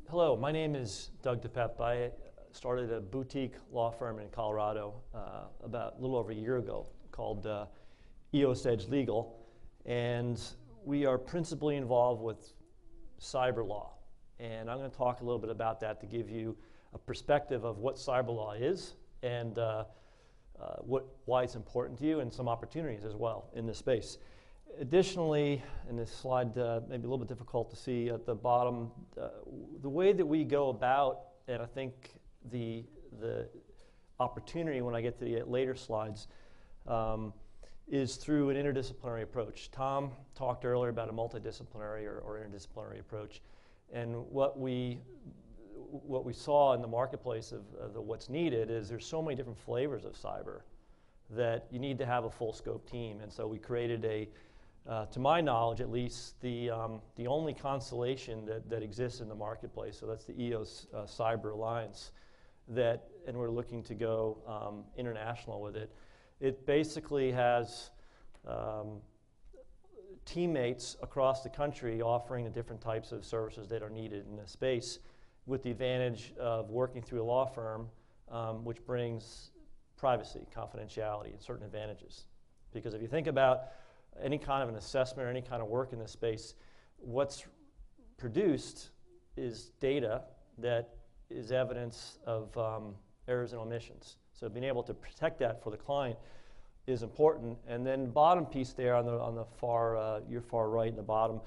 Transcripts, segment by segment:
Hello, my name is Doug DePep. I started a boutique law firm in Colorado about a little over a year ago called eosCyber Legal, and we are principally involved with Cyberlaw. And I'm going to talk a little bit about that to give you a perspective of what Cyberlaw is and why it's important to you, and some opportunities as well in this space. Additionally, in this slide, maybe a little bit difficult to see at the bottom, the way that we go about, and I think the opportunity when I get to the later slides, is through an interdisciplinary approach. Tom talked earlier about a multidisciplinary or interdisciplinary approach, and what we saw in the marketplace of what's needed is there's so many different flavors of cyber that you need to have a full scope team, and so we created to my knowledge at least, the only constellation that exists in the marketplace. So that's the eosCyber Alliance, and we're looking to go international with it. It basically has teammates across the country offering the different types of services that are needed in this space, with the advantage of working through a law firm, which brings privacy, confidentiality, and certain advantages. Because if you think about any kind of an assessment or any kind of work in this space, what's produced is data that is evidence of errors and omissions. So being able to protect that for the client is important. And then bottom piece there on the far, your far right in the bottom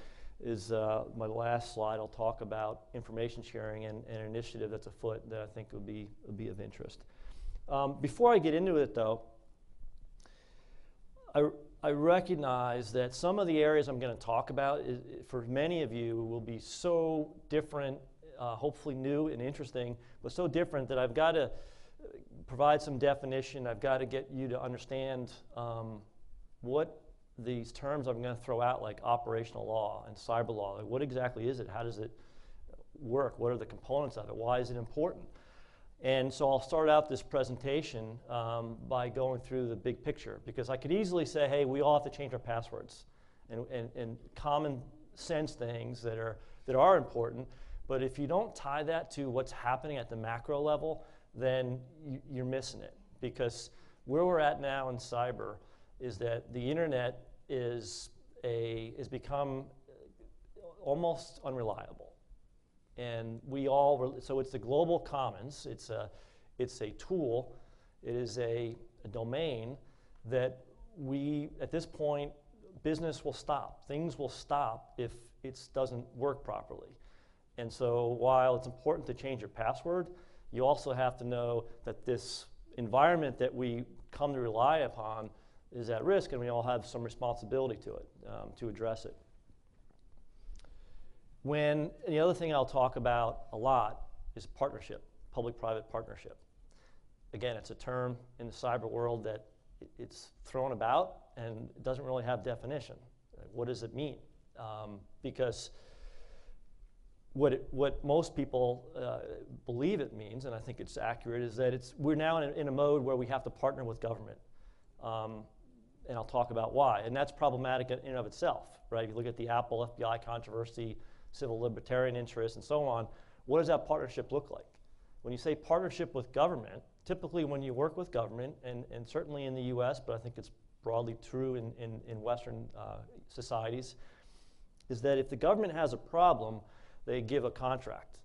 is my last slide. I'll talk about information sharing and an initiative that's afoot that I think would be of interest. Before I get into it though, I recognize that some of the areas I'm going to talk about for many of you will be so different, hopefully new and interesting, but so different that I've got to provide some definition. I've got to get you to understand what these terms I'm going to throw out, like operational law and cyber law. Like, what exactly is it? How does it work? What are the components of it? Why is it important? And so I'll start out this presentation by going through the big picture, because I could easily say, hey, we all have to change our passwords and common sense things that are important. But if you don't tie that to what's happening at the macro level, then you're missing it. Because where we're at now in cyber is that the internet is become almost unreliable. And so it's the global commons. It's a tool. It is a domain that at this point, business will stop. Things will stop if it doesn't work properly. And so while it's important to change your password, you also have to know that this environment that we come to rely upon is at risk, and we all have some responsibility to it, to address it. The other thing I'll talk about a lot is partnership, public-private partnership. Again, it's a term in the cyber world that it's thrown about and it doesn't really have definition. What does it mean? Because what most people believe it means, and I think it's accurate, is that we're now in a mode where we have to partner with government. And I'll talk about why. And that's problematic in and of itself, right? If you look at the Apple FBI controversy, civil libertarian interests, and so on, what does that partnership look like? When you say partnership with government, typically when you work with government, and certainly in the US, but I think it's broadly true in Western societies, is that if the government has a problem, they give a contract.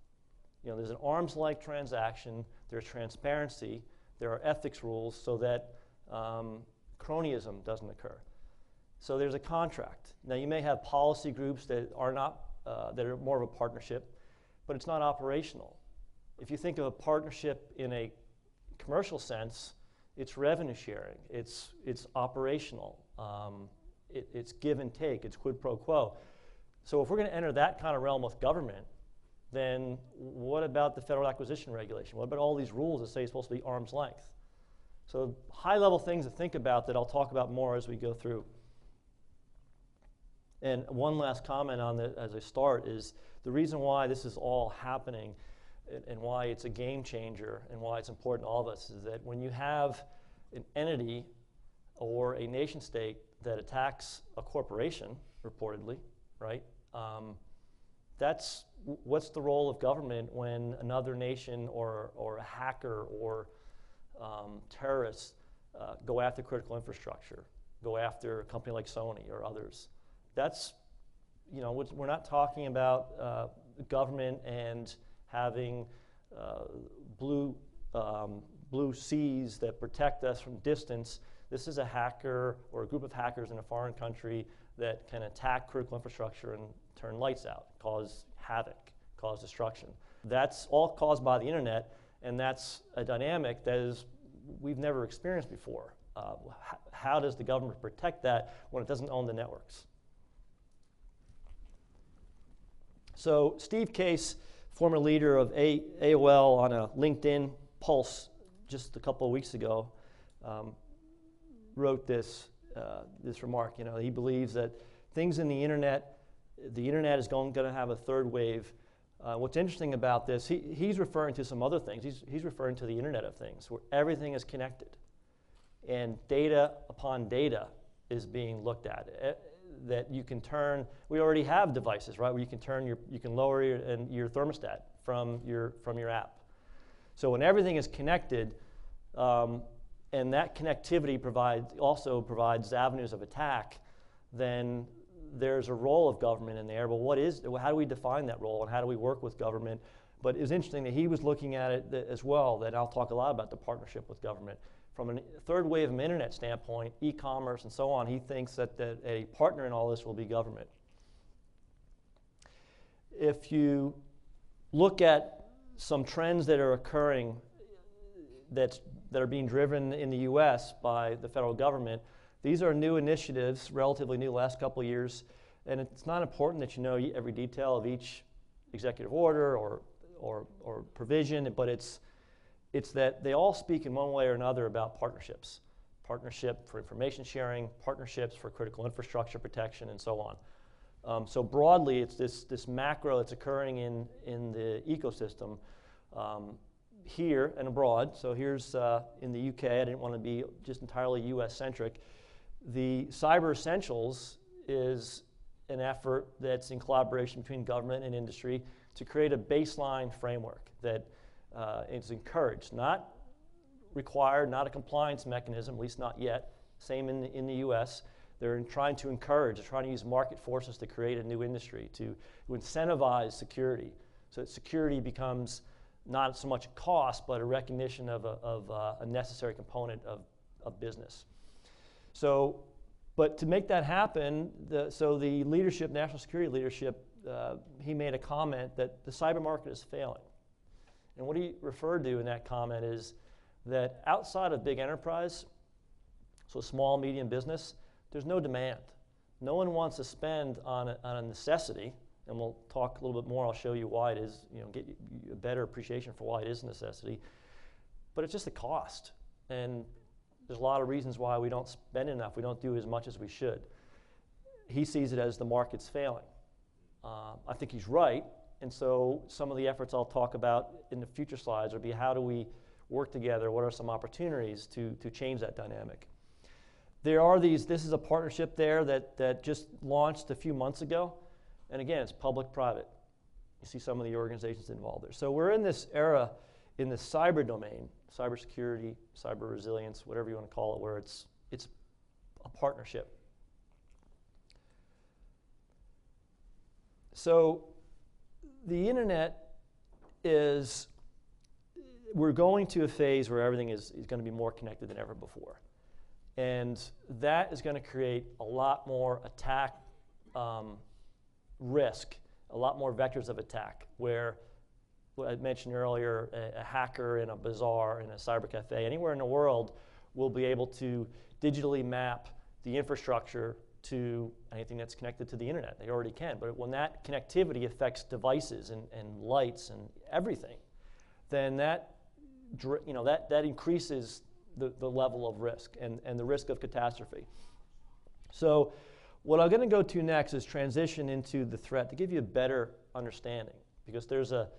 You know, there's an arm's-length transaction, there's transparency, there are ethics rules so that cronyism doesn't occur. So there's a contract. Now you may have policy groups that are not, that are more of a partnership, but it's not operational. If you think of a partnership in a commercial sense, it's revenue sharing, it's operational, it's give and take, it's quid pro quo. So if we're going to enter that kind of realm with government, then what about the Federal Acquisition Regulation? What about all these rules that say it's supposed to be arm's length? So high-level things to think about that I'll talk about more as we go through. And one last comment on that as I start is the reason why this is all happening and why it's a game changer and why it's important to all of us is that when you have an entity or a nation state that attacks a corporation, reportedly, right, what's the role of government when another nation or a hacker or terrorists go after critical infrastructure, go after a company like Sony or others? That's, we're not talking about government and having blue seas that protect us from distance. This is a hacker or a group of hackers in a foreign country that can attack critical infrastructure and turn lights out, cause havoc, cause destruction. That's all caused by the internet, and that's a dynamic that we've never experienced before. How does the government protect that when it doesn't own the networks? So Steve Case, former leader of AOL, on a LinkedIn Pulse just a couple of weeks ago, wrote this remark. He believes that things in the internet is going to have a third wave. What's interesting about this, he's referring to some other things. He's referring to the Internet of Things, where everything is connected, and data upon data is being looked at. That you can turn. We already have devices, right, where you can lower your thermostat from your app. So when everything is connected, and that connectivity also provides avenues of attack, then there's a role of government in there. But how do we define that role, and how do we work with government? But it was interesting that he was looking at it as well, that I'll talk a lot about the partnership with government. From a third wave of internet standpoint, e-commerce and so on, he thinks that a partner in all this will be government. If you look at some trends that are occurring that are being driven in the US by the federal government, these are new initiatives, relatively new, last couple of years, and it's not important that you know every detail of each executive order or provision, but it's that they all speak in one way or another about partnerships. Partnership for information sharing, partnerships for critical infrastructure protection, and so on. So broadly, it's this macro that's occurring in the ecosystem here and abroad. So here's in the UK. I didn't want to be just entirely US-centric. The Cyber Essentials is an effort that's in collaboration between government and industry to create a baseline framework that is encouraged, not required, not a compliance mechanism, at least not yet. Same in the US. They're trying to encourage, they're trying to use market forces to create a new industry, to incentivize security, so that security becomes not so much a cost, but a recognition of a necessary component of business. So, but to make that happen, the leadership, national security leadership, he made a comment that the cyber market is failing. And what he referred to in that comment is that outside of big enterprise, so small, medium business, there's no demand. No one wants to spend on a necessity, and we'll talk a little bit more. I'll show you why it is, get you a better appreciation for why it is a necessity. But it's just a cost. And there's a lot of reasons why we don't spend enough. We don't do as much as we should. He sees it as the market's failing. I think he's right. And so some of the efforts I'll talk about in the future slides will be how do we work together? What are some opportunities to change that dynamic? This is a partnership there that just launched a few months ago. And again, it's public-private. You see some of the organizations involved there. So we're in this era in the cyber domain, cybersecurity, cyber resilience, whatever you want to call it, where it's a partnership. So the internet we're going to a phase where everything is going to be more connected than ever before. And that is going to create a lot more attack risk, a lot more vectors of attack, where I mentioned earlier, a hacker in a bazaar, in a cyber cafe, anywhere in the world will be able to digitally map the infrastructure to anything that's connected to the internet. They already can, but when that connectivity affects devices and lights and everything, then that increases the level of risk and the risk of catastrophe. So what I'm going to go to next is transition into the threat to give you a better understanding, because there's a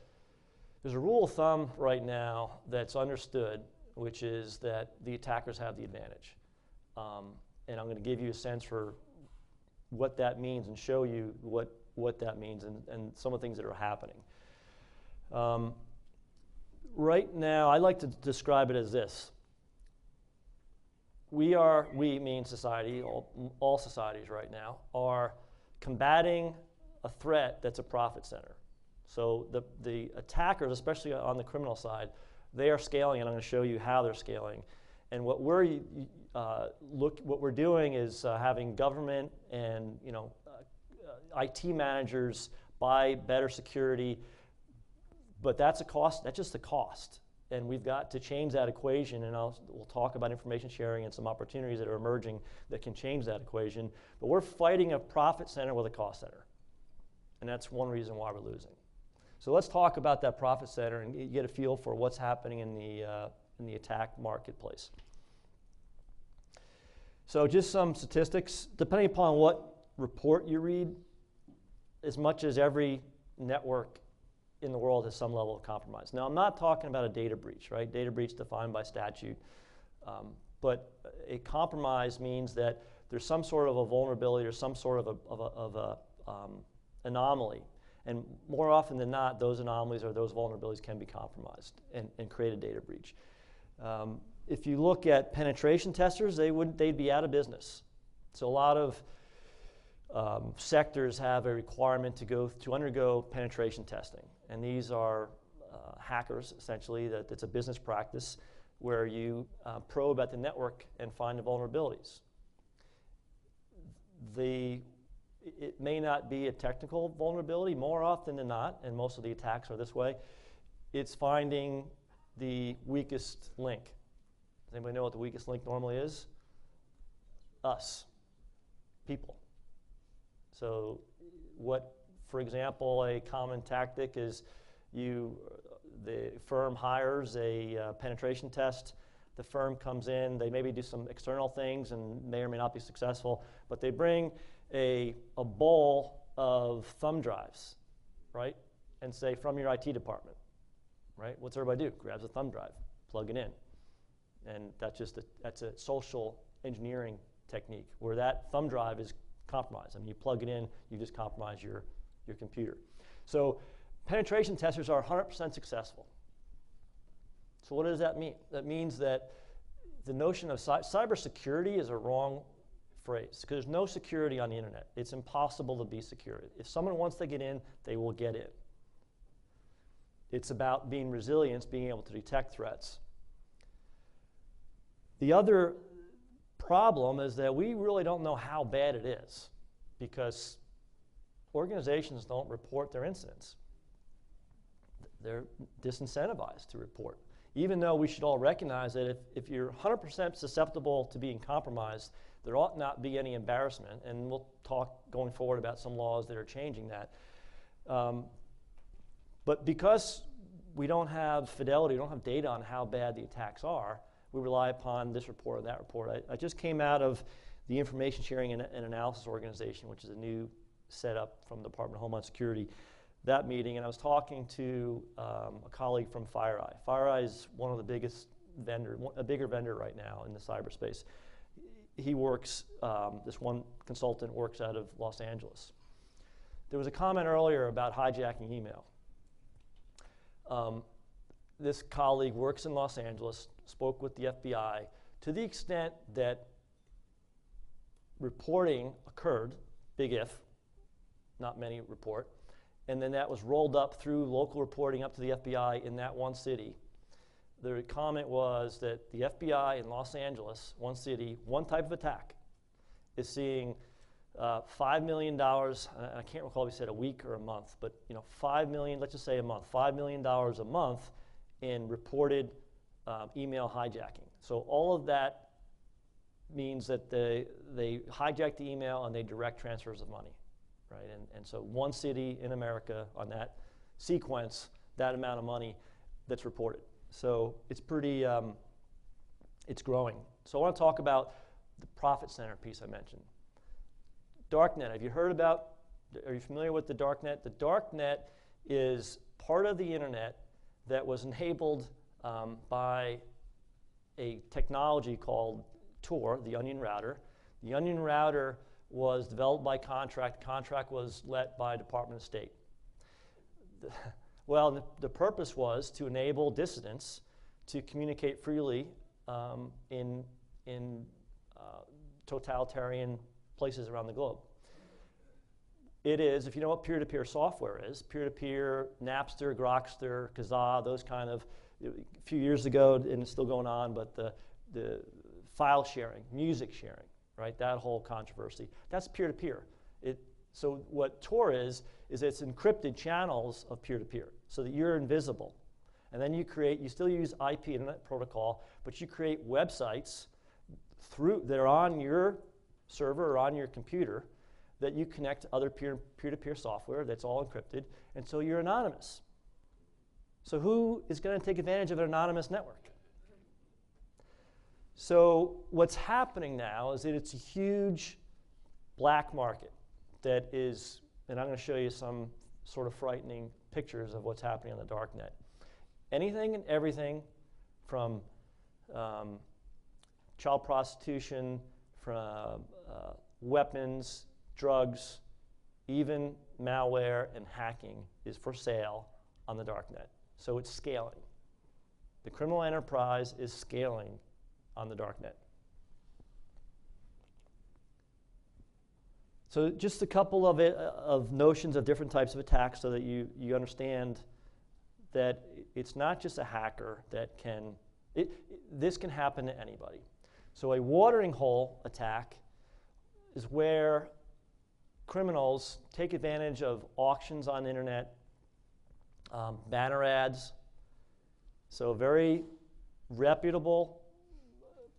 rule of thumb right now that's understood, which is that the attackers have the advantage. And I'm going to give you a sense for what that means and show you what what that means and some of the things that are happening. Right now, I like to describe it as this. We mean society, all societies right now, are combating a threat that's a profit center. So the attackers, especially on the criminal side, they are scaling, and I'm going to show you how they're scaling. And what we're doing is having government and IT managers buy better security, but that's a cost. That's just a cost, and we've got to change that equation. And we'll talk about information sharing and some opportunities that are emerging that can change that equation. But we're fighting a profit center with a cost center, and that's one reason why we're losing. So let's talk about that profit center and get a feel for what's happening in the attack marketplace. So just some statistics. Depending upon what report you read, as much as every network in the world has some level of compromise. Now, I'm not talking about a data breach, right? Data breach defined by statute. But a compromise means that there's some sort of a vulnerability or some sort of a anomaly. And more often than not, those anomalies or those vulnerabilities can be compromised and create a data breach. If you look at penetration testers, they'd be out of business. So a lot of sectors have a requirement to undergo penetration testing, and these are hackers essentially. That's a business practice where you probe at the network and find the vulnerabilities. It may not be a technical vulnerability. More often than not, and most of the attacks are this way, it's finding the weakest link. Does anybody know what the weakest link normally is? Us, people. So for example, a common tactic is the firm hires a penetration test. The firm comes in, they maybe do some external things and may or may not be successful, but they bring a bowl of thumb drives, right? And say, from your IT department, right? What's everybody do? Grabs a thumb drive, plug it in. And that's a social engineering technique where that thumb drive is compromised. I mean, you plug it in, you just compromise your computer. So penetration testers are 100% successful. So what does that mean? That means that the notion of cybersecurity is a wrong phrase, because there's no security on the internet. It's impossible to be secure. If someone wants to get in, they will get in. It's about being resilient, being able to detect threats. The other problem is that we really don't know how bad it is, because organizations don't report their incidents. They're disincentivized to report. Even though we should all recognize that if you're 100% susceptible to being compromised, there ought not be any embarrassment, and we'll talk going forward about some laws that are changing that. But because we don't have fidelity, we don't have data on how bad the attacks are, we rely upon this report or that report. I just came out of the Information Sharing and Analysis Organization, which is a new setup from the Department of Homeland Security, that meeting, and I was talking to a colleague from FireEye. FireEye is one of the biggest a bigger vendor right now in the cyberspace. He works, this one consultant works out of Los Angeles. There was a comment earlier about hijacking email. This colleague works in Los Angeles, spoke with the FBI, to the extent that reporting occurred, big if, not many report, and then that was rolled up through local reporting up to the FBI in that one city. The comment was that the FBI in Los Angeles, one city, one type of attack, is seeing $5 million, I can't recall if he said a week or a month, but $5 million, let's just say a month, $5 million a month in reported email hijacking. So all of that means that they hijack the email and they direct transfers of money, right? And so one city in America on that sequence, that amount of money that's reported. So it's pretty, it's growing. So I want to talk about the profit center piece I mentioned. Darknet, have you heard about, are you familiar with the Darknet? The Darknet is part of the internet that was enabled by a technology called Tor, the onion router. The onion router was developed by contract. The contract was let by Department of State. Well, the purpose was to enable dissidents to communicate freely in totalitarian places around the globe. It is, if you know what peer-to-peer software is, peer-to-peer, Napster, Grokster, Kazaa, those kind of, a few years ago, and it's still going on, but the file sharing, music sharing, right, that whole controversy, that's peer-to-peer. So what Tor is it's encrypted channels of peer-to-peer so that you're invisible. And then you still use IP, Internet Protocol, but you create websites that are on your server or on your computer that you connect to other peer-to-peer software that's all encrypted, and so you're anonymous. So who is going to take advantage of an anonymous network? So what's happening now is that it's a huge black market that is, and I'm going to show you some sort of frightening pictures of what's happening on the Darknet. Anything and everything from child prostitution, from weapons, drugs, even malware and hacking is for sale on the Darknet. So it's scaling. The criminal enterprise is scaling on the Darknet. So just a couple of notions of different types of attacks so that you understand that it's not just a hacker that can, this can happen to anybody. So a watering hole attack is where criminals take advantage of auctions on the internet, banner ads, so very reputable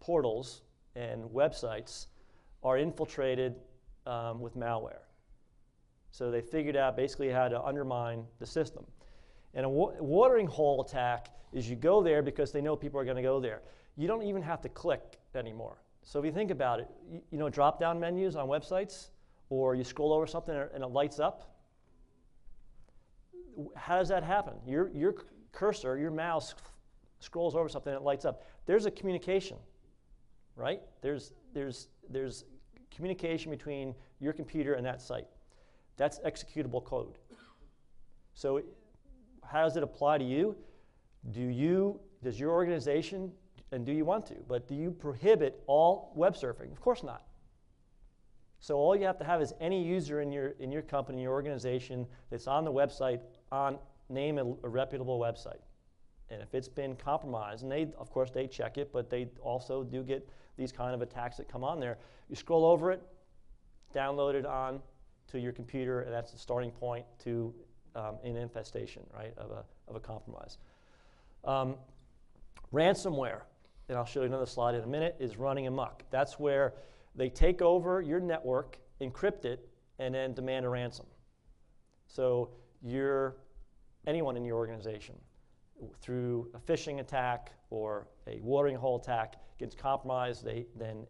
portals and websites are infiltrated with malware. So they figured out basically how to undermine the system. And a watering hole attack is you go there because they know people are going to go there. You don't even have to click anymore. So if you think about it, you know drop-down menus on websites, or you scroll over something and it lights up. How does that happen? Your cursor, your mouse scrolls over something and it lights up. There's a communication, right? There's communication between your computer and that site. That's executable code. So how does it apply to you? Does your organization, and do you want to, but do you prohibit all web surfing? Of course not. So all you have to have is any user in your company, your organization that's on the website, name a reputable website. And if it's been compromised, and of course they check it, but they also do get these kind of attacks that come on there. You scroll over it, download it on to your computer, and that's the starting point to an infestation, right, of a compromise. Ransomware, and I'll show you another slide in a minute, is running amok. That's where they take over your network, encrypt it, and then demand a ransom. So anyone in your organization, through a phishing attack or a watering hole attack, gets compromised. They then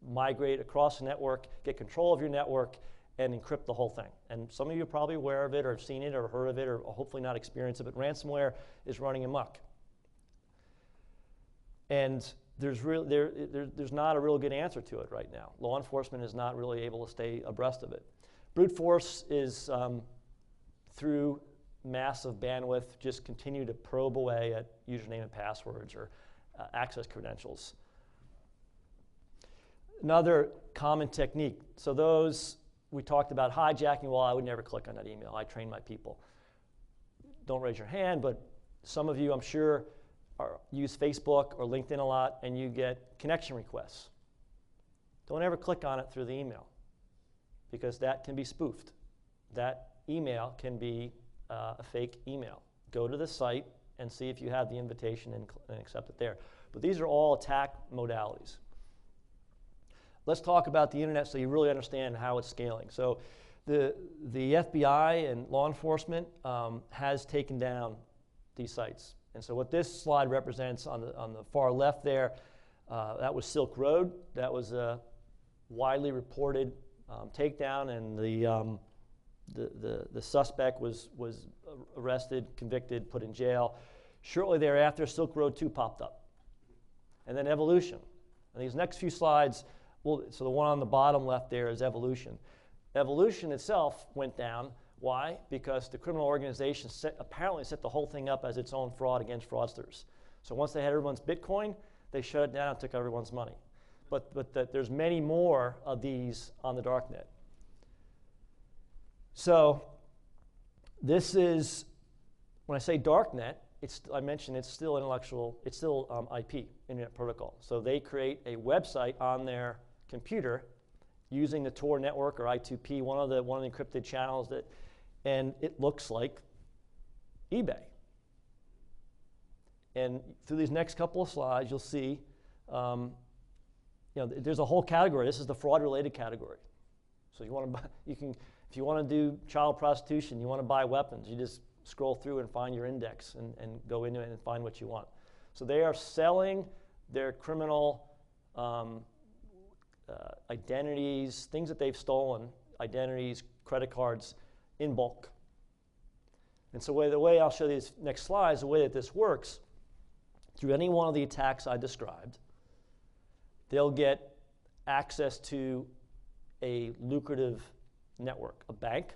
migrate across the network, get control of your network, and encrypt the whole thing. And some of you are probably aware of it or have seen it or heard of it or hopefully not experienced it, but ransomware is running amok. And there's not a real good answer to it right now. Law enforcement is not really able to stay abreast of it. Brute force is through massive bandwidth, just continue to probe away at username and passwords or access credentials. Another common technique, so those we talked about hijacking, well, I would never click on that email. I train my people. Don't raise your hand, but some of you, I'm sure, use Facebook or LinkedIn a lot, and you get connection requests. Don't ever click on it through the email, because that can be spoofed. That email can be a fake email. Go to the site and see if you have the invitation and accept it there. But these are all attack modalities. Let's talk about the internet so you really understand how it's scaling. So the FBI and law enforcement has taken down these sites. And so what this slide represents on the far left there, that was Silk Road. That was a widely reported takedown, and the suspect was arrested, convicted, put in jail. Shortly thereafter, Silk Road 2 popped up. And then evolution. And these next few slides well, so the one on the bottom left there is Evolution. Evolution itself went down. Why? Because the criminal organization apparently set the whole thing up as its own fraud against fraudsters. So once they had everyone's Bitcoin, they shut it down and took everyone's money. But there's many more of these on the Darknet. So this is, when I say Darknet, I mentioned it's still IP, Internet Protocol. So they create a website on their computer using the Tor network or I2P, one of the encrypted channels and it looks like eBay. And through these next couple of slides, you'll see, there's a whole category. This is the fraud-related category. So you want to buy, if you want to do child prostitution, you want to buy weapons, you just scroll through and find your index and go into it and find what you want. So they are selling their criminal identities, things that they've stolen, identities, credit cards, in bulk. And so the way I'll show these next slides, the way that this works, through any one of the attacks I described, they'll get access to a lucrative network, a bank,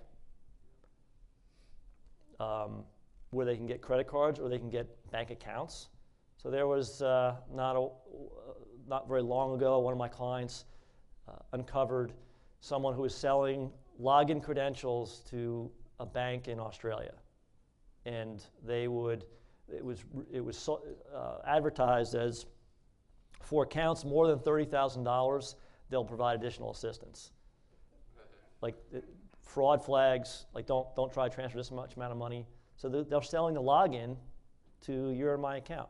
where they can get credit cards or they can get bank accounts. So there was not very long ago, one of my clients uncovered someone who was selling login credentials to a bank in Australia, and it was advertised as, for accounts more than $30,000, they'll provide additional assistance. Like fraud flags, like don't try to transfer this much amount of money. So they're selling the login to your and my account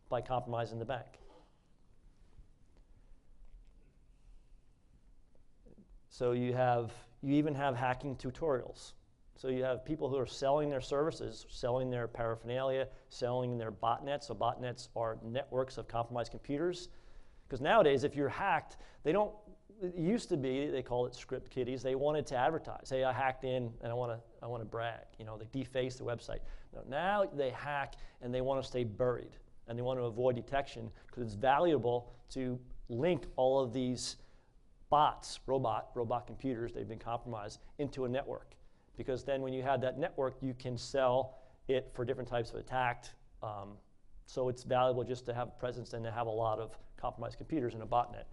by compromising the bank. So you even have hacking tutorials. So you have people who are selling their services, selling their paraphernalia, selling their botnets. So botnets are networks of compromised computers. Because nowadays, if you're hacked, it used to be, they call it script kiddies, they wanted to advertise. Hey, I hacked in and I want to brag. They deface the website. Now they hack and they want to stay buried and they want to avoid detection because it's valuable to link all of these bots, robot computers, they've been compromised, into a network. Because then when you have that network, you can sell it for different types of attack. So it's valuable just to have a presence and to have a lot of compromised computers in a botnet.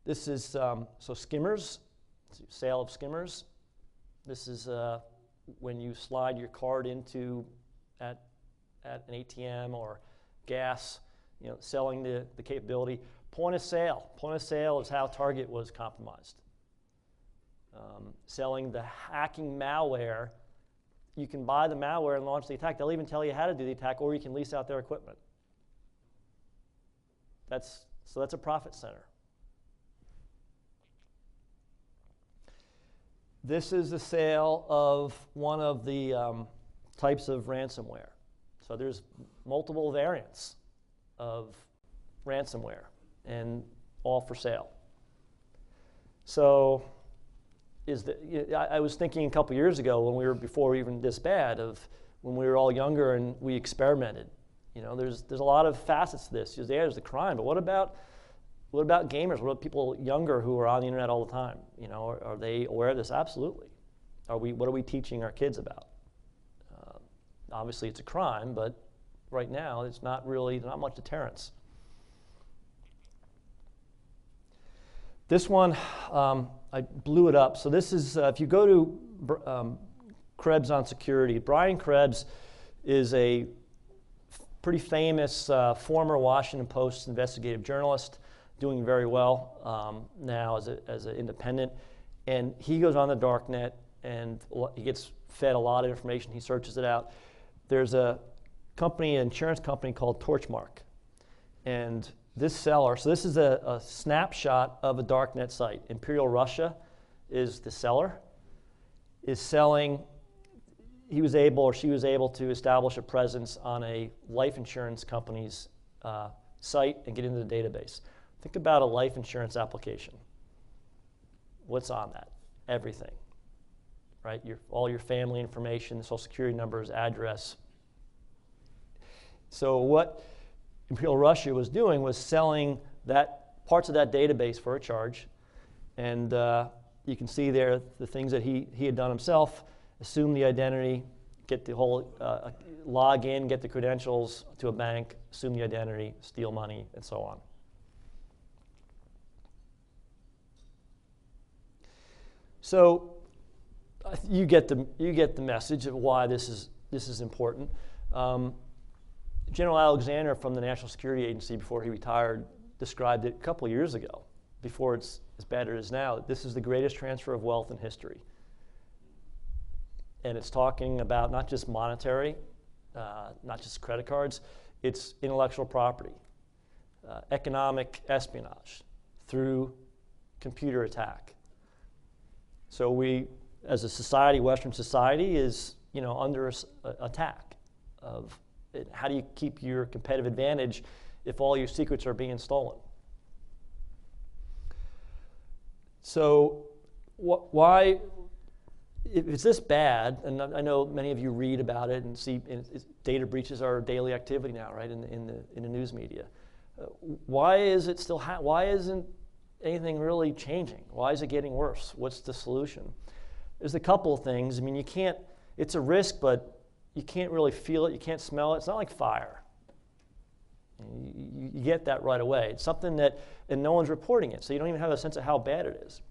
This is, so skimmers, sale of skimmers. This is when you slide your card into at an ATM or gas, selling the capability. Point of sale. Point of sale is how Target was compromised. Selling the hacking malware. You can buy the malware and launch the attack. They'll even tell you how to do the attack, or you can lease out their equipment. So that's a profit center. This is the sale of one of the types of ransomware. So there's multiple variants of ransomware, and all for sale. So I was thinking a couple years ago before we were even this bad, of when we were all younger and we experimented. There's a lot of facets to this. There's the crime, but what about gamers? What about people younger who are on the internet all the time? Are they aware of this? Absolutely. What are we teaching our kids about? Obviously, it's a crime, but right now, it's not much deterrence. This one, I blew it up. So this is, if you go to Krebs on security, Brian Krebs is a pretty famous former Washington Post investigative journalist, doing very well now as an independent. And he goes on the Darknet and he gets fed a lot of information. He searches it out. There's an insurance company called Torchmark. And this seller, so this is a snapshot of a Darknet site. Imperial Russia is the seller, is selling. She was able to establish a presence on a life insurance company's site and get into the database. Think about a life insurance application. What's on that? Everything, right? All your family information, social security numbers, address. So Imperial Russia was doing was selling parts of that database for a charge. And you can see there the things that he had done himself: assume the identity, get the whole log in, get the credentials to a bank, assume the identity, steal money, and so on. So you get the message of why this is important. General Alexander from the National Security Agency, before he retired, described it a couple of years ago, before it's as bad as it is now. This is the greatest transfer of wealth in history. And it's talking about not just monetary, not just credit cards, it's intellectual property, economic espionage through computer attack. So we, as a society, Western society, is under attack of how do you keep your competitive advantage if all your secrets are being stolen? So why, if it's this bad, and I know many of you read about it and see data breaches are daily activity now, right, in the news media. Why is it still? Why isn't anything really changing? Why is it getting worse? What's the solution? There's a couple of things. I mean, you can't. It's a risk, but you can't really feel it. You can't smell it. It's not like fire. You get that right away. It's something that, and no one's reporting it, so you don't even have a sense of how bad it is.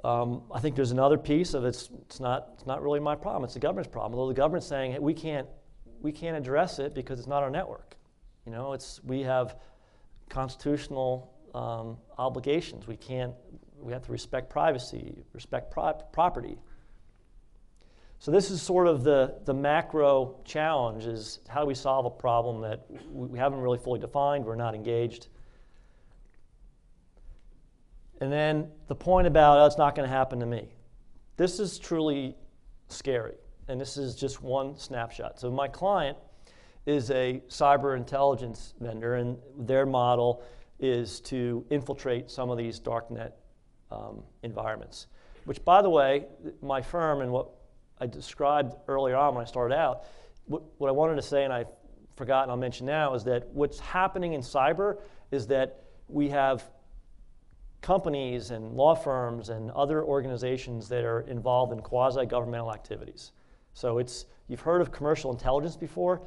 I think there's another piece of it's not really my problem. It's the government's problem. Although the government's saying, hey, we can't address it because it's not our network. We have constitutional obligations. We have to respect privacy, respect property. So this is sort of the macro challenge: is how do we solve a problem that we haven't really fully defined, we're not engaged. And then the point about, oh, it's not going to happen to me. This is truly scary, and this is just one snapshot. So my client is a cyber intelligence vendor, and their model is to infiltrate some of these darknet environments, which, by the way, my firm and what I described earlier on when I started out, what I wanted to say, and I forgot and I'll mention now, is that what's happening in cyber is that we have companies and law firms and other organizations that are involved in quasi-governmental activities. So you've heard of commercial intelligence before.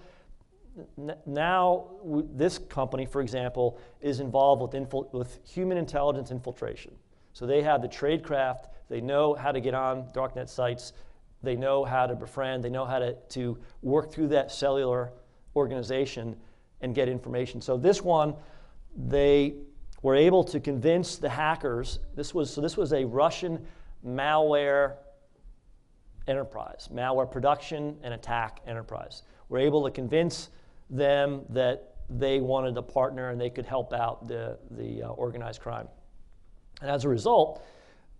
Now this company, for example, is involved with human intelligence infiltration. So they have the tradecraft, they know how to get on darknet sites, they know how to befriend, they know how to work through that cellular organization and get information. So this one, they were able to convince the hackers. This was a Russian malware enterprise, malware production and attack enterprise. We're able to convince them that they wanted a partner and they could help out the organized crime. And as a result,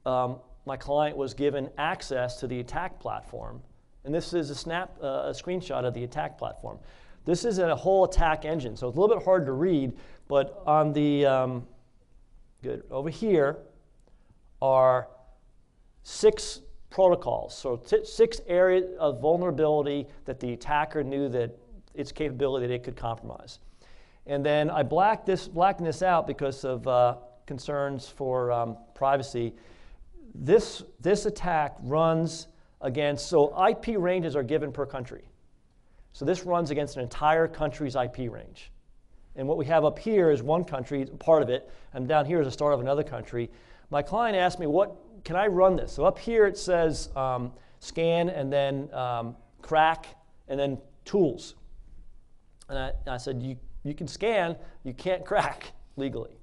my client was given access to the attack platform. And this is a screenshot of the attack platform. This is a whole attack engine, so it's a little bit hard to read, but on the, over here are 6 protocols, so 6 areas of vulnerability that the attacker knew that its capability that it could compromise. And then I blackened this out because of concerns for privacy. This attack runs against, so IP ranges are given per country. So this runs against an entire country's IP range. And what we have up here is one country, part of it, and down here is the start of another country. My client asked me, can I run this? So up here it says scan and then crack and then tools. And I said, you can scan, you can't crack legally.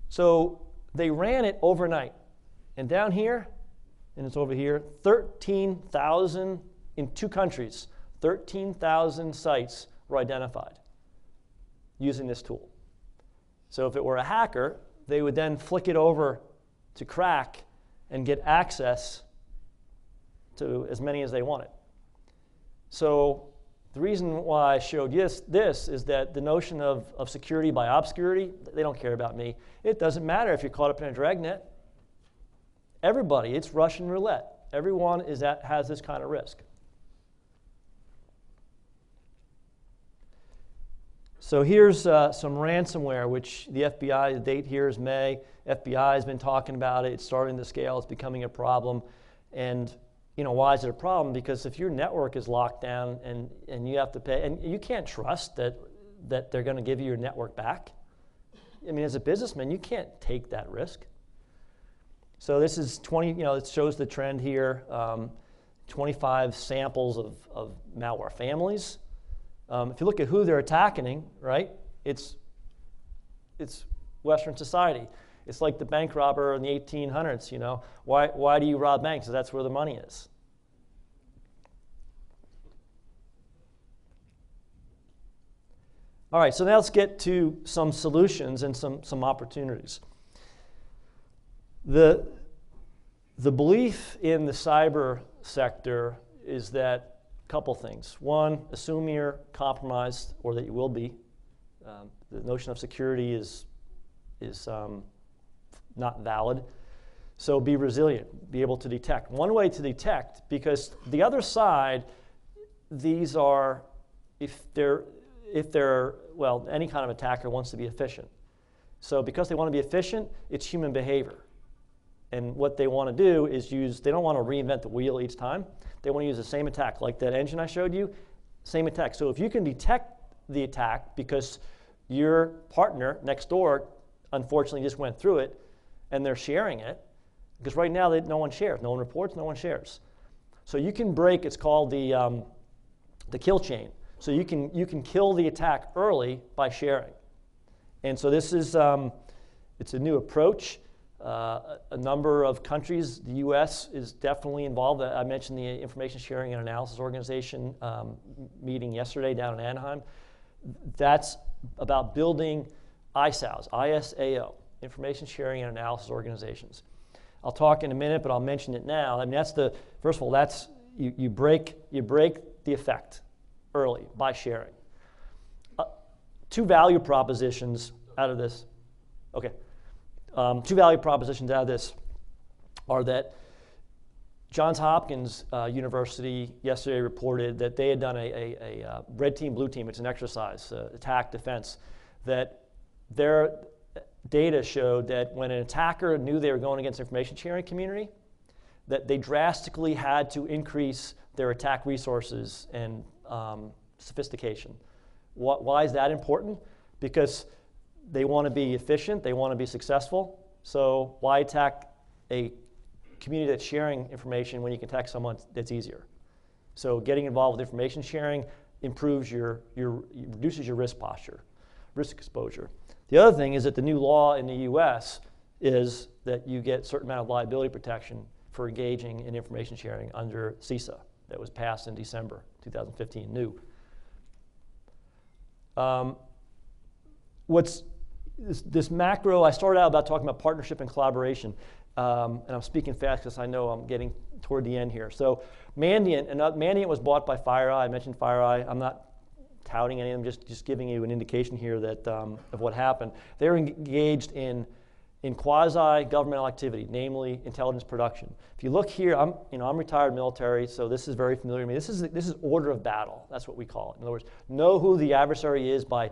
So they ran it overnight. And down here, and it's over here, 13,000 in 2 countries, 13,000 sites were identified using this tool. So if it were a hacker, they would then flick it over to crack and get access to as many as they wanted. So the reason why I showed this is that the notion of security by obscurity, they don't care about me. It doesn't matter if you're caught up in a dragnet. Everybody, it's Russian roulette. Everyone has this kind of risk. So here's some ransomware, which the FBI, the date here is May. FBI has been talking about it. It's starting to scale. It's becoming a problem. And why is it a problem? Because if your network is locked down and you have to pay, and you can't trust that they're going to give you your network back. I mean, as a businessman, you can't take that risk. So this is 20, it shows the trend here, 25 samples of malware families. If you look at who they're attacking, right, it's Western society. It's like the bank robber in the 1800s, Why do you rob banks? Because that's where the money is. All right, so now let's get to some solutions and some opportunities. The belief in the cyber sector is that a couple things. One, assume you're compromised or that you will be. The notion of security is not valid. So be resilient, be able to detect. One way to detect, because the other side, these are, well, any kind of attacker wants to be efficient. So because they want to be efficient, it's human behavior. And what they want to do is they don't want to reinvent the wheel each time. They want to use the same attack, like that engine I showed you, same attack. So if you can detect the attack because your partner next door unfortunately just went through it and they're sharing it, because right now no one shares, no one reports, no one shares. So you can break, it's called the kill chain. So you can kill the attack early by sharing. And so this is, it's a new approach. A number of countries, the US is definitely involved. I mentioned the Information Sharing and Analysis Organization meeting yesterday down in Anaheim. That's about building ISAOs, ISAO, Information Sharing and Analysis Organizations. I'll talk in a minute, but I'll mention it now. I mean, first of all, that's, you break the effect early by sharing. Two value propositions out of this. Okay. Two value propositions out of this are that Johns Hopkins University yesterday reported that they had done a red team, blue team, it's an exercise, attack defense, that their data showed that when an attacker knew they were going against the information sharing community, that they drastically had to increase their attack resources and sophistication. Why is that important? Because they want to be efficient, they want to be successful, so why attack a community that's sharing information when you can attack someone that's easier? So getting involved with information sharing improves reduces your risk posture, risk exposure. The other thing is that the new law in the US is that you get a certain amount of liability protection for engaging in information sharing under CISA that was passed in December 2015, new. This macro, I started out about talking about partnership and collaboration, and I'm speaking fast because I know I'm getting toward the end here. So Mandiant, Mandiant was bought by FireEye. I mentioned FireEye. I'm not touting any of them, just giving you an indication here that of what happened. They're engaged in quasi-governmental activity, namely intelligence production. If you look here, I'm retired military, so this is very familiar to me. This is order of battle. That's what we call it. In other words, know who the adversary is by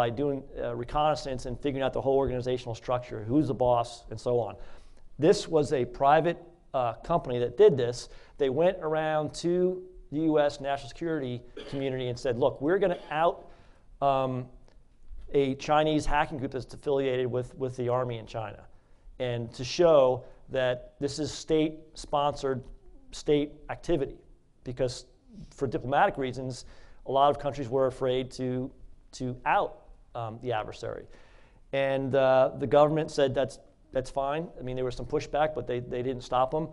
doing reconnaissance and figuring out the whole organizational structure, who's the boss, and so on. This was a private company that did this. They went around to the U.S. national security community and said, look, we're going to out a Chinese hacking group that's affiliated with the army in China, and to show that this is state-sponsored state activity, because for diplomatic reasons, a lot of countries were afraid to out the adversary. And the government said that's fine. I mean, there was some pushback, but they didn't stop them.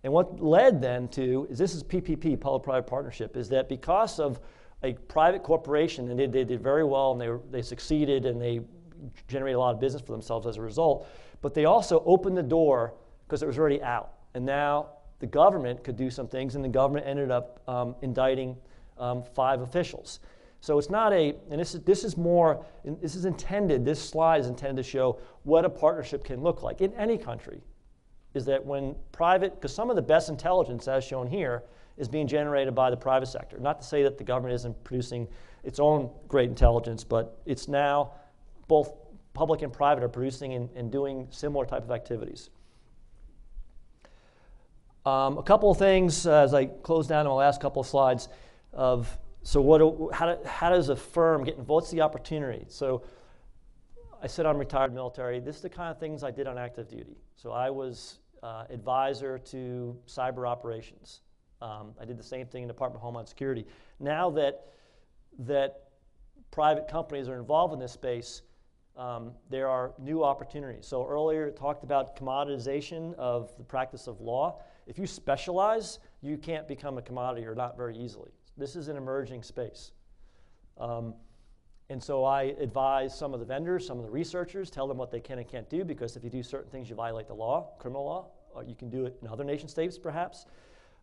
And what led then to, this is PPP, public-private partnership, is that because of a private corporation, and they did very well, and they succeeded, and they generated a lot of business for themselves as a result, but they also opened the door because it was already out. And now the government could do some things, and the government ended up indicting 5 officials. So it's not and this is intended, this slide is intended to show what a partnership can look like in any country, is that when private, because some of the best intelligence, as shown here, is being generated by the private sector. Not to say that the government isn't producing its own great intelligence, but it's now both public and private are producing and doing similar type of activities. A couple of things as I close down on my last couple of slides of, so how does a firm get involved? What's the opportunity? So I said I'm retired military. This is the kind of things I did on active duty. So I was advisor to cyber operations. I did the same thing in the Department of Homeland Security. Now that private companies are involved in this space, there are new opportunities. So earlier it talked about commoditization of the practice of law. If you specialize, you can't become a commodity, or not very easily. This is an emerging space. And so I advise some of the vendors, some of the researchers, tell them what they can and can't do, because if you do certain things, you violate the law, criminal law, or you can do it in other nation states perhaps.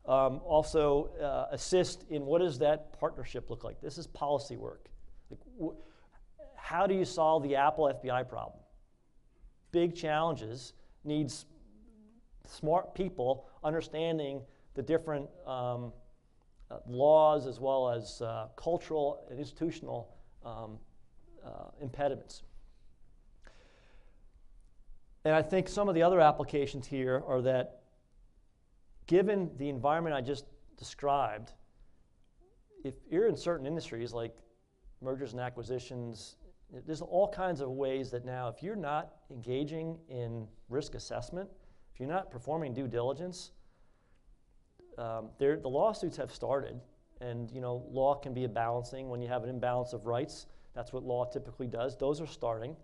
Also assist in what does that partnership look like? This is policy work. Like, how do you solve the Apple FBI problem? Big challenges, needs smart people understanding the different laws as well as cultural and institutional impediments. And I think some of the other applications here are that given the environment I just described, if you're in certain industries like mergers and acquisitions, there's all kinds of ways that now if you're not engaging in risk assessment, if you're not performing due diligence, the lawsuits have started, and law can be a balancing. When you have an imbalance of rights, that's what law typically does. Those are starting.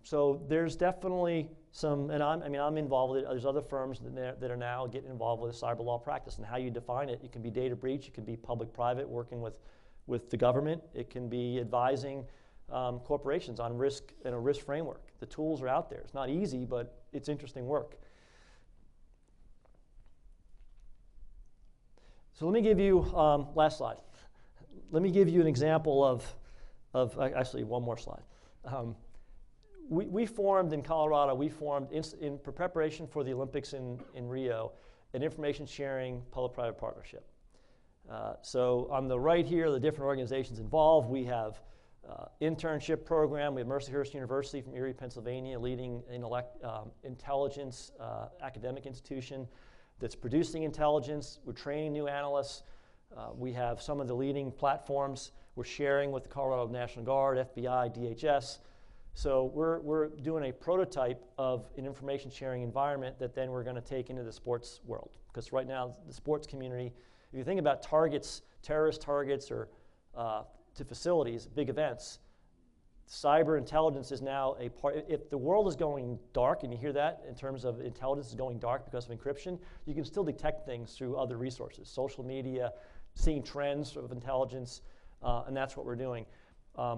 So there's definitely some, and I'm involved with it. There's other firms that are now getting involved with cyber law practice, and how you define it. It can be data breach, it can be public-private, working with the government. It can be advising corporations on risk and a risk framework. The tools are out there. It's not easy, but it's interesting work. So let me give you, last slide. Let me give you an example of actually one more slide. We formed in Colorado, in preparation for the Olympics in Rio, an information sharing public-private partnership. So on the right here, the different organizations involved. We have internship program. We have Mercyhurst University from Erie, Pennsylvania, leading intelligence academic institution that's producing intelligence. We're training new analysts. We have some of the leading platforms we're sharing with the Colorado National Guard, FBI, DHS. So we're doing a prototype of an information sharing environment that then we're going to take into the sports world. Because right now, the sports community, if you think about targets, terrorist targets, or to facilities, big events, cyber intelligence is now a part. If the world is going dark, and you hear that in terms of intelligence is going dark because of encryption, you can still detect things through other resources, social media, seeing trends of intelligence, and that's what we're doing.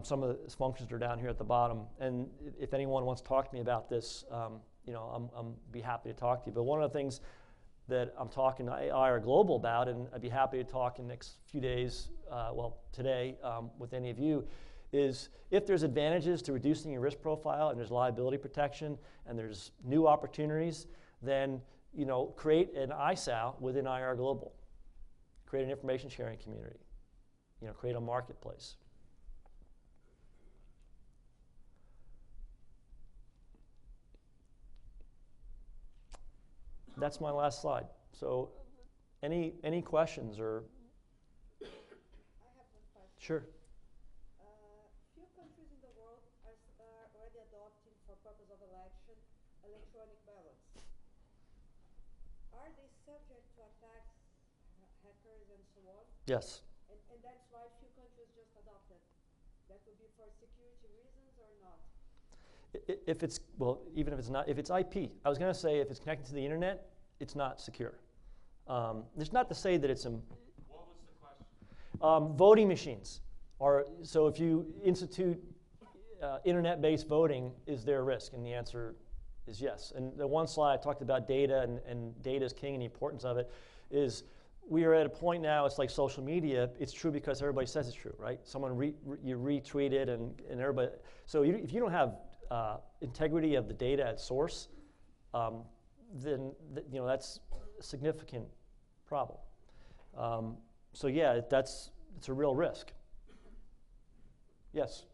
Some of the functions are down here at the bottom, and if anyone wants to talk to me about this, I'm be happy to talk to you. But one of the things that I'm talking to IR Global about, and I'd be happy to talk in the next few days, today, with any of you, is if there's advantages to reducing your risk profile and there's liability protection and there's new opportunities, then create an ISAL within IR Global. Create an information sharing community. Create a marketplace. That's my last slide. So any questions or? I have one question. Sure. Few countries in the world are already adopting, for purpose of election, electronic ballots. Are they subject to attacks, hackers, and so on? Yes. And that's why few countries just adopted. That would be for security reasons or not? If it's, well, even if it's not, if it's IP, I was going to say if it's connected to the internet, it's not secure. It's not to say that it's a. What was the question? Voting machines are, so if you institute internet-based voting, is there a risk? And the answer is yes. And the one slide I talked about data and data is king and the importance of it is we are at a point now, it's like social media, it's true because everybody says it's true, right? Someone you retweet it and everybody, so if you don't have integrity of the data at source, then that's a significant problem. So yeah, it's a real risk. Yes.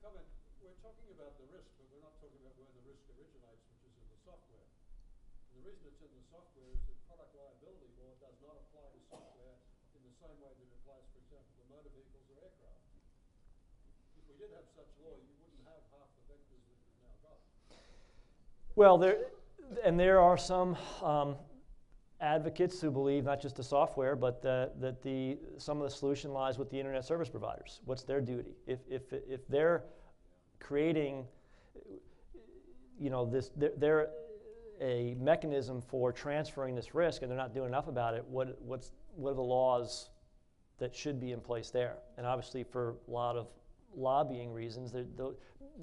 Comment. We're talking about the risk, but we're not talking about where the risk originates, which is in the software. And the reason it's in the software is that product liability law does not apply to software in the same way that it applies, for example, to motor vehicles or aircraft. If we did have such law, you wouldn't have half the vectors that you've now got. Well, there are some advocates who believe not just the software, but that some of the solution lies with the internet service providers. What's their duty? If they're creating, they're a mechanism for transferring this risk, and they're not doing enough about it, what are the laws that should be in place there? And obviously, for a lot of lobbying reasons, the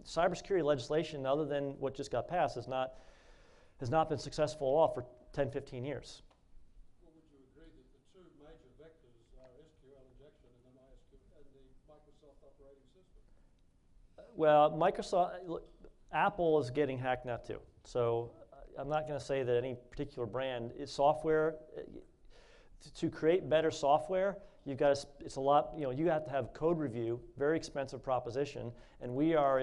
cybersecurity legislation, other than what just got passed, has not been successful at all for 10, 15 years. Well, would you agree that the two major vectors are SQL injection and the Microsoft operating system? Well, Apple is getting hacked now too. So I'm not going to say that any particular brand is software. To create better software, it's a lot, you have to have code review, very expensive proposition, and we are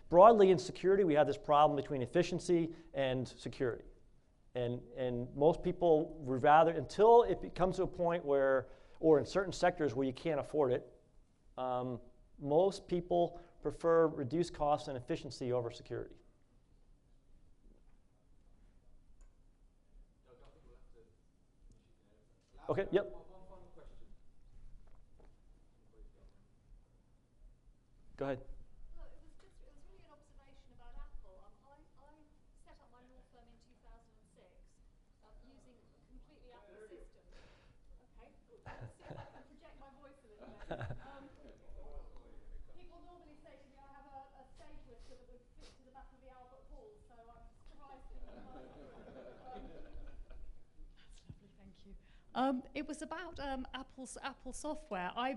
broadly in security, we have this problem between efficiency and security. And most people would rather, until it comes to a point where, or in certain sectors where you can't afford it, most people prefer reduced costs and efficiency over security. Okay, yep. One final question. Go ahead. No, it was really an observation about Apple. I set up my law firm in 2006 using completely Apple systems. Okay, good. Let's see if I can project my voice a little bit. People normally say to me, I have a stage whisker that would fit to the back of the Albert Hall, so I'm surprised to That's lovely, thank you. It was about Apple software. I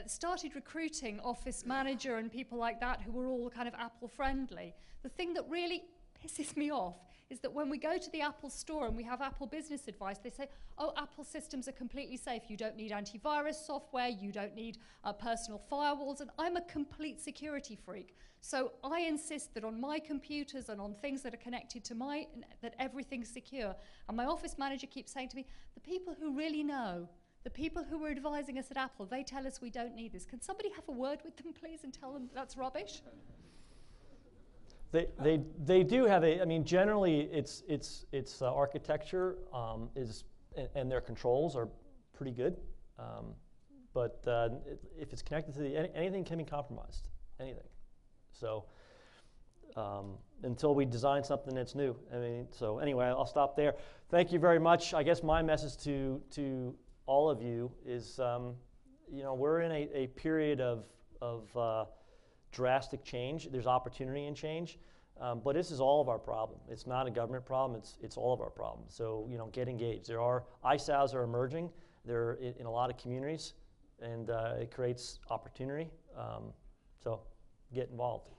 started recruiting office manager and people like that who were all kind of Apple friendly. The thing that really pisses me off is that when we go to the Apple store and we have Apple business advice, they say, oh, Apple systems are completely safe. You don't need antivirus software. You don't need personal firewalls. And I'm a complete security freak. So I insist that on my computers and on things that are connected to that everything's secure. And my office manager keeps saying to me, the people who really know, the people who are advising us at Apple, they tell us we don't need this. Can somebody have a word with them, please, and tell them that's rubbish? They do have generally it's architecture and their controls are pretty good, but if it's connected to anything can be compromised, anything. So until we design something that's new, so anyway, I'll stop there. Thank you very much. I guess my message to all of you is, we're in a period of drastic change. There's opportunity in change, but this is all of our problem. It's not a government problem. It's all of our problem. So get engaged. ISAs are emerging. They're in a lot of communities, and it creates opportunity. So get involved.